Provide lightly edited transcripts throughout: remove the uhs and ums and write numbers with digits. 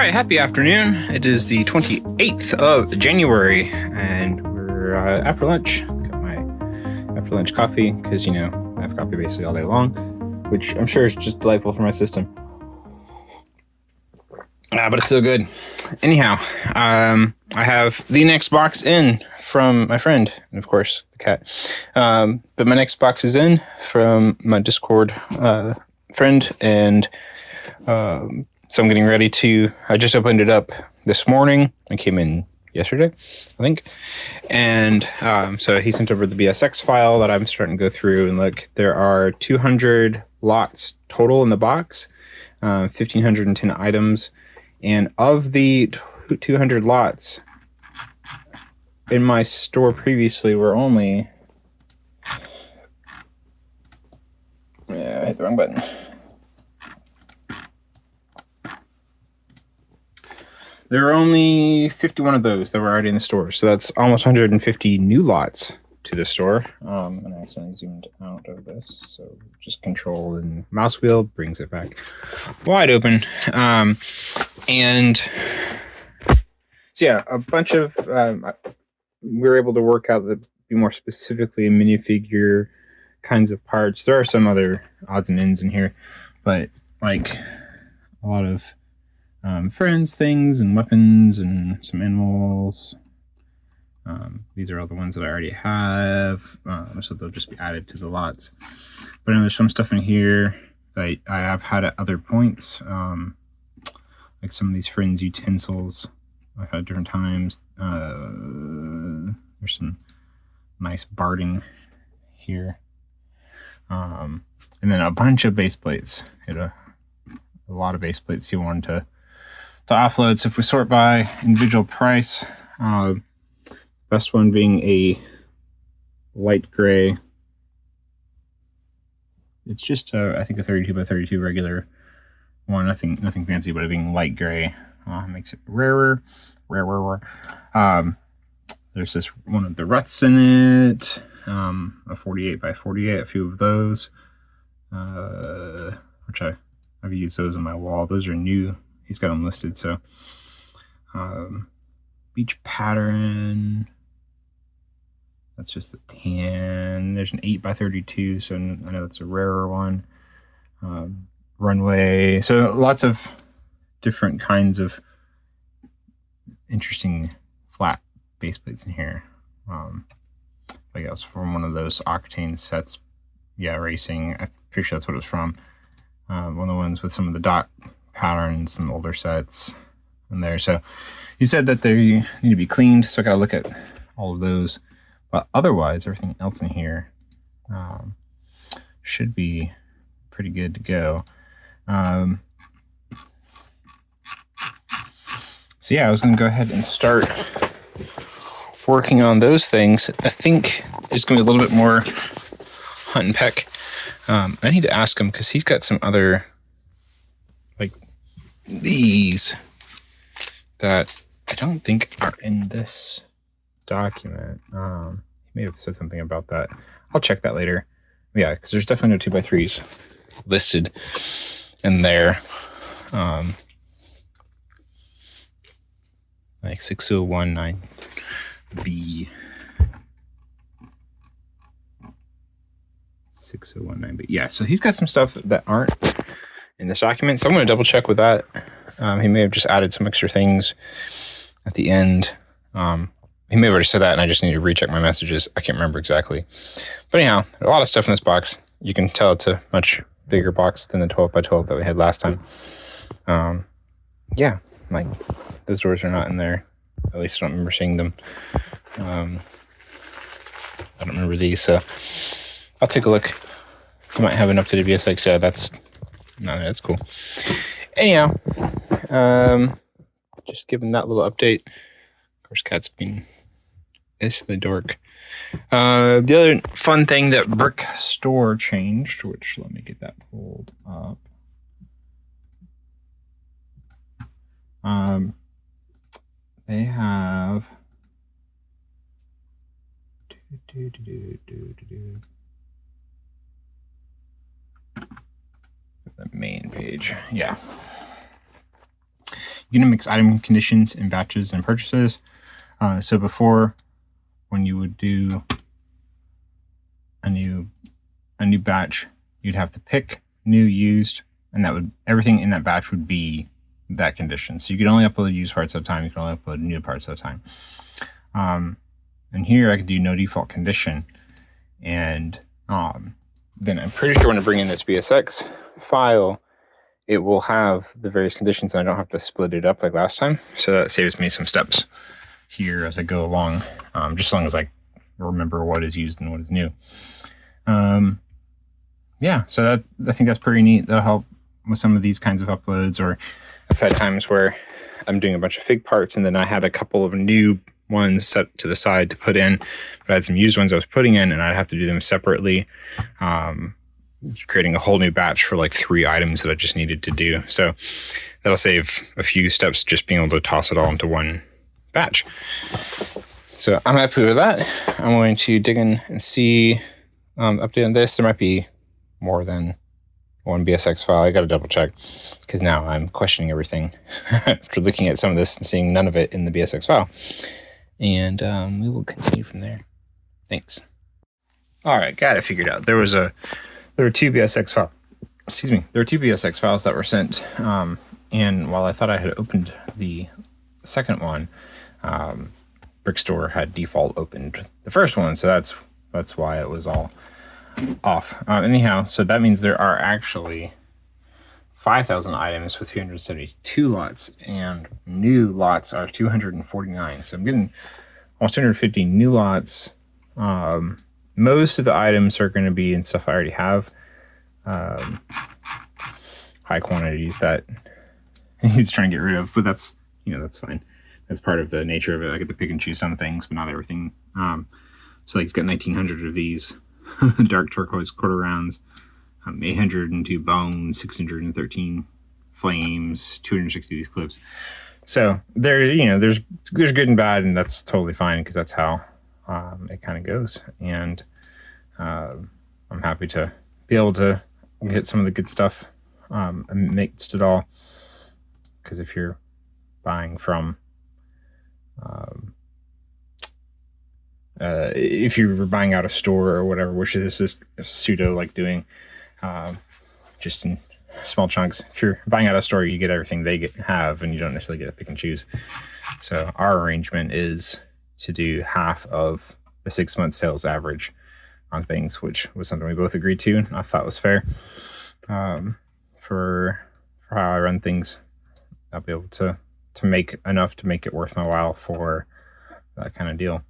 right, happy afternoon. It is the 28th of January, and we're after lunch. Got my after lunch coffee, because, you know, I have coffee basically all day long, which I'm sure is just delightful for my system. But it's so good. Anyhow, I have the next box in from my friend, and of course, the cat. But my next box is in from my Discord friend, and so I'm getting ready to, I just opened it up this morning. It came in yesterday, I think. And so he sent over the BSX file that I'm starting to go through and look. There are 200 lots total in the box, 1,510 items. And of the 200 lots in my store previously were only... Yeah, I hit the wrong button. There were only 51 of those that were already in the store. So that's almost 150 new lots to the store. And I accidentally zoomed out of this. So just control and mouse wheel brings it back wide open. And so yeah, a bunch of, we were able to work out the be more specifically minifigure kinds of parts. There are some other odds and ends in here, but like a lot of friends, things, and weapons, and some animals. These are all the ones that I already have, so they'll just be added to the lots. But then there's some stuff in here that I have had at other points, like some of these friends' utensils I've had at different times. There's some nice barding here. And then a bunch of base plates. Hit a lot of base plates you wanted to offload. So if we sort by individual price, best one being a light gray. It's just I think a 32 by 32 regular one. Nothing fancy, but it being light gray makes it rarer. There's this one of the ruts in it. A 48 by 48. A few of those, which I've used those on my wall. Those are new. He's got them listed. So beach pattern, that's just a tan. There's an 8 by 32, so I know that's a rarer one. Runway, so lots of different kinds of interesting flat base plates in here. Like that was from one of those Octane sets. Yeah, racing, I'm pretty sure that's what it was from. One of the ones with some of the dot patterns and older sets in there. So he said that they need to be cleaned, so I gotta look at all of those. But otherwise, everything else in here should be pretty good to go. So yeah, I was gonna go ahead and start working on those things. I think it's gonna be a little bit more hunt and peck. I need to ask him because he's got some other, like these, that I don't think are in this document. He may have said something about that. I'll check that later. Yeah, because there's definitely no 2x3s listed in there. Like 6019B. 6019B. Yeah, so he's got some stuff that aren't in this document, so I'm going to double check with that. He may have just added some extra things at the end. He may have already said that, and I just need to recheck my messages. I can't remember exactly. But anyhow, a lot of stuff in this box. You can tell it's a much bigger box than the 12 by 12 that we had last time. Yeah, like those doors are not in there. At least I don't remember seeing them. I don't remember these, so I'll take a look. I might have an updated VSX. Yeah, that's cool. Anyhow, just giving that little update. Of course, cat's being the dork. The other fun thing that Brick Store changed, which let me get that pulled up. They have the main page. Yeah. You can mix item conditions in batches and purchases. So before, when you would do a new batch, you'd have to pick new, used, and everything in that batch would be that condition. So you could only upload used parts at a time. You can only upload new parts at a time. And here I could do no default condition, and then I'm pretty sure when I bring in this BSX file, it will have the various conditions, and I don't have to split it up like last time. So that saves me some steps here as I go along, just as long as I remember what is used and what is new. Yeah, so I think that's pretty neat. That'll help with some of these kinds of uploads. Or I've had times where I'm doing a bunch of fig parts, and then I had a couple of new ones set to the side to put in, but I had some used ones I was putting in, and I'd have to do them separately, creating a whole new batch for like 3 items that I just needed to do. So that'll save a few steps just being able to toss it all into one batch. So I'm happy with that. I'm going to dig in and see, update on this. There might be more than one BSX file. I got to double check, because now I'm questioning everything after looking at some of this and seeing none of it in the BSX file. And we will continue from there. Thanks. All right, got it figured out. There were 2 BSX files. Excuse me. There were 2 BSX files that were sent. And while I thought I had opened the second one, Brickstore had default opened the first one, so that's why it was all off. Anyhow, so that means there are actually 5,000 items with 372 lots, and new lots are 249. So I'm getting almost 250 new lots. Most of the items are going to be in stuff I already have. High quantities that he's trying to get rid of, but that's fine. That's part of the nature of it. I get to pick and choose some things, but not everything. So like he's got 1,900 of these dark turquoise quarter rounds, 802 bones, 613 flames, 260 of these clips. So there's good and bad, and that's totally fine, because that's how it kind of goes. And I'm happy to be able to get some of the good stuff amidst it all, because if you're buying from if you were buying out a store or whatever, which this is pseudo like doing, just in small chunks. If you're buying out a store, you get everything they have, and you don't necessarily get to pick and choose. So our arrangement is to do half of the 6-month sales average on things, which was something we both agreed to, and I thought was fair. For how I run things, I'll be able to make enough to make it worth my while for that kind of deal.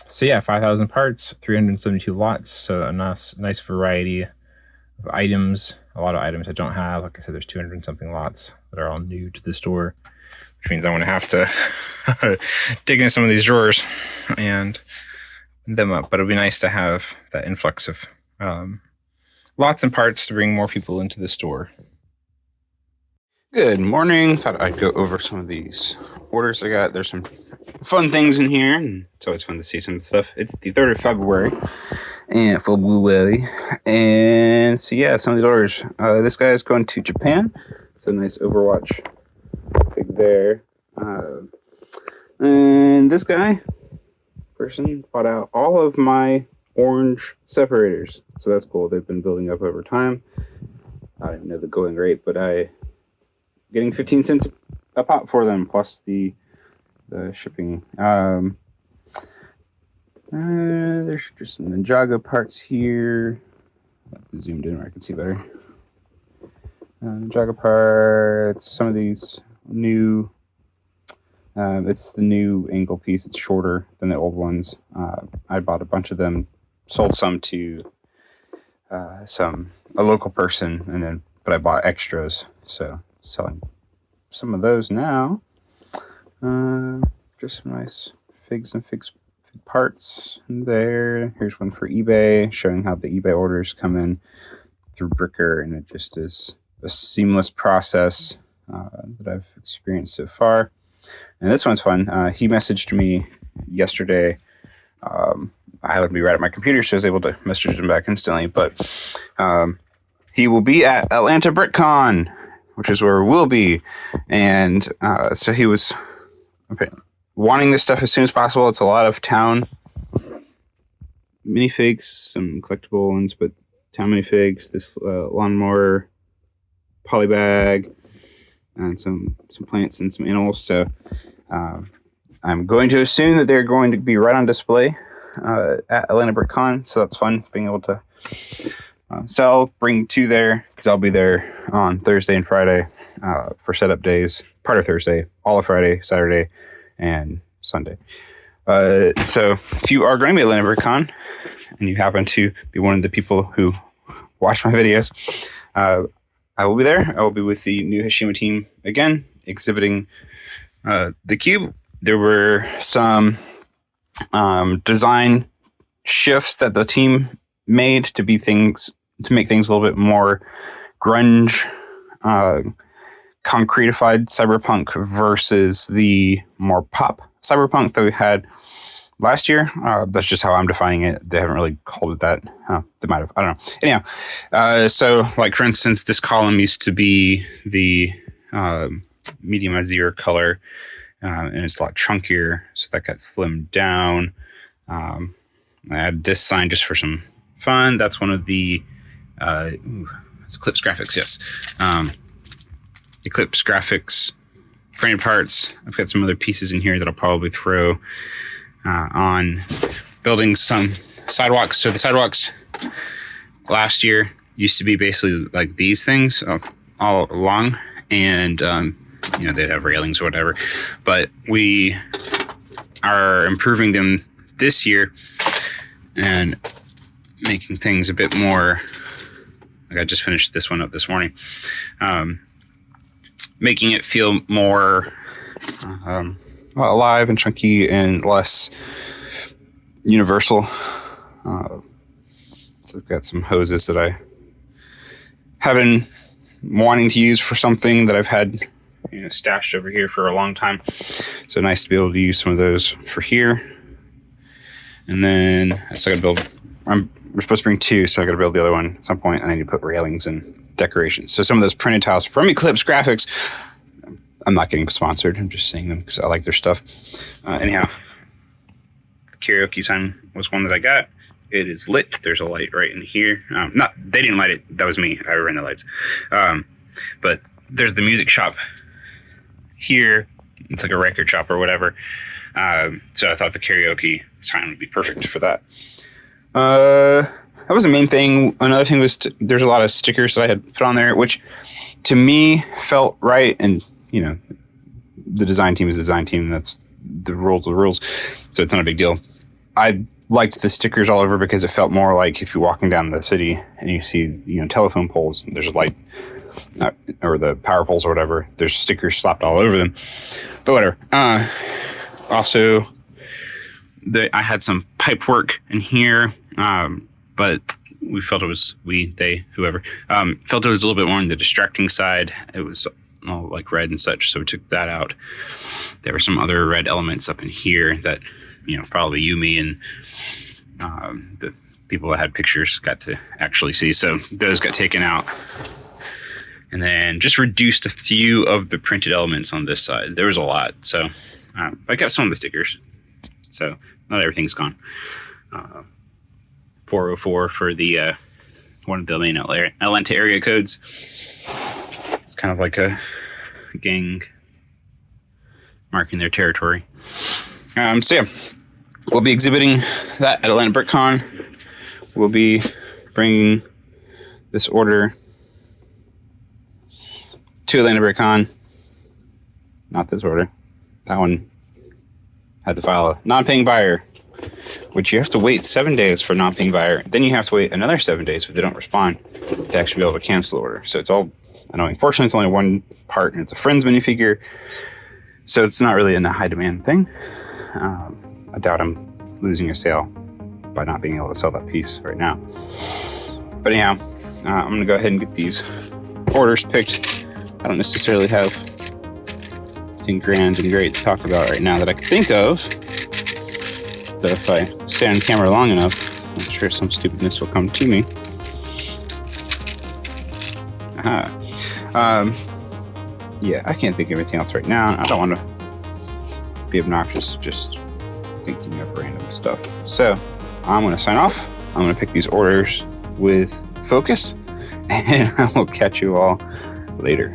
So yeah, 5,000 parts, 372 lots. So a nice variety of items. A lot of items I don't have. Like I said, there's 200 and something lots that are all new to the store, which means I'm going to have to dig into some of these drawers and open them up. But it'll be nice to have that influx of lots and parts to bring more people into the store. Good morning. Thought I'd go over some of these orders I got. There's some fun things in here, and it's always fun to see some of the stuff. It's the 3rd of February, and February. And so yeah, some of these orders. This guy is going to Japan. So nice Overwatch pig there. And this person bought out all of my orange separators. So that's cool. They've been building up over time. I didn't know the going rate, but getting 15 cents a pop for them, plus the shipping. There's just some Ninjago parts here. Zoomed in where I can see better. Ninjago parts, some of these new, it's the new angle piece. It's shorter than the old ones. I bought a bunch of them, sold some to a local person, but I bought extras, so selling some of those now. Just some nice figs and fig parts in there. Here's one for eBay, showing how the eBay orders come in through Bricker, and it just is a seamless process that I've experienced so far. And this one's fun. He messaged me yesterday. I would be right at my computer, so I was able to message him back instantly. But he will be at Atlanta BrickCon which is where we'll be. And so he was wanting this stuff as soon as possible. It's a lot of town minifigs, some collectible ones, but town minifigs, this lawnmower, polybag, and some plants and some animals. So I'm going to assume that they're going to be right on display at Atlanta BrickCon. So that's fun, being able to sell, bring two there, because I'll be there on Thursday and Friday for setup days. Part of Thursday, all of Friday, Saturday, and Sunday. So if you are going to be at Atlanta BrickCon and you happen to be one of the people who watch my videos, I will be there. I will be with the new Hashima team again, exhibiting the cube. There were some design shifts that the team made to make things a little bit more grunge, concretified cyberpunk versus the more pop cyberpunk that we had last year. That's just how I'm defining it. They haven't really called it that. They might have. I don't know. Anyhow, so like for instance, this column used to be the medium azure color, and it's a lot chunkier, so that got slimmed down. I added this sign just for some fun. That's one of the it's Eclipse Graphics. Yes, Eclipse Graphics printed parts. I've got some other pieces in here that I'll probably throw on building some sidewalks. So the sidewalks last year used to be basically like these things all along, and they'd have railings or whatever. But we are improving them this year and making things a bit more. Like I just finished this one up this morning, making it feel more alive and chunky and less universal. So I've got some hoses that I have been wanting to use for something that I've had stashed over here for a long time. So nice to be able to use some of those for here. And then I still got to build. We're supposed to bring two, so I got to build the other one at some point. And I need to put railings and decorations. So some of those printed tiles from Eclipse Graphics. I'm not getting sponsored. I'm just saying them because I like their stuff. Anyhow, the karaoke sign was one that I got. It is lit. There's a light right in here. They didn't light it. That was me. I ran the lights. But there's the music shop here. It's like a record shop or whatever. So I thought the karaoke sign would be perfect for that. That was the main thing. Another thing was there's a lot of stickers that I had put on there, which to me felt right. And, the design team is the design team. That's the rules. So it's not a big deal. I liked the stickers all over because it felt more like if you're walking down the city and you see, telephone poles and there's a light or the power poles or whatever, there's stickers slapped all over them. But whatever. Also, I had some pipe work in here, but we felt it was whoever felt it was a little bit more on the distracting side. It was all like red and such, so we took that out. There were some other red elements up in here that probably you, me, and the people that had pictures got to actually see. So those got taken out, and then just reduced a few of the printed elements on this side. There was a lot, so I kept some of the stickers. So not everything's gone. 404 for the one of the main Atlanta area codes. It's kind of like a gang marking their territory. So yeah, we'll be exhibiting that at Atlanta BrickCon. We'll be bringing this order to Atlanta BrickCon. Not this order. That one had to file a non-paying buyer, which you have to wait 7 days for non-paying buyer. Then you have to wait another 7 days if they don't respond to actually be able to cancel the order. So it's all annoying. Fortunately, it's only one part, and it's a Friends minifigure, so it's not really a high demand thing. I doubt I'm losing a sale by not being able to sell that piece right now. But anyhow, I'm going to go ahead and get these orders picked. I don't necessarily have anything grand and great to talk about right now that I can think of. That if I stay on camera long enough, I'm sure some stupidness will come to me. yeah, I can't think of anything else right now. I don't want to be obnoxious, just thinking of random stuff. So I'm going to sign off. I'm going to pick these orders with focus, and I will catch you all later.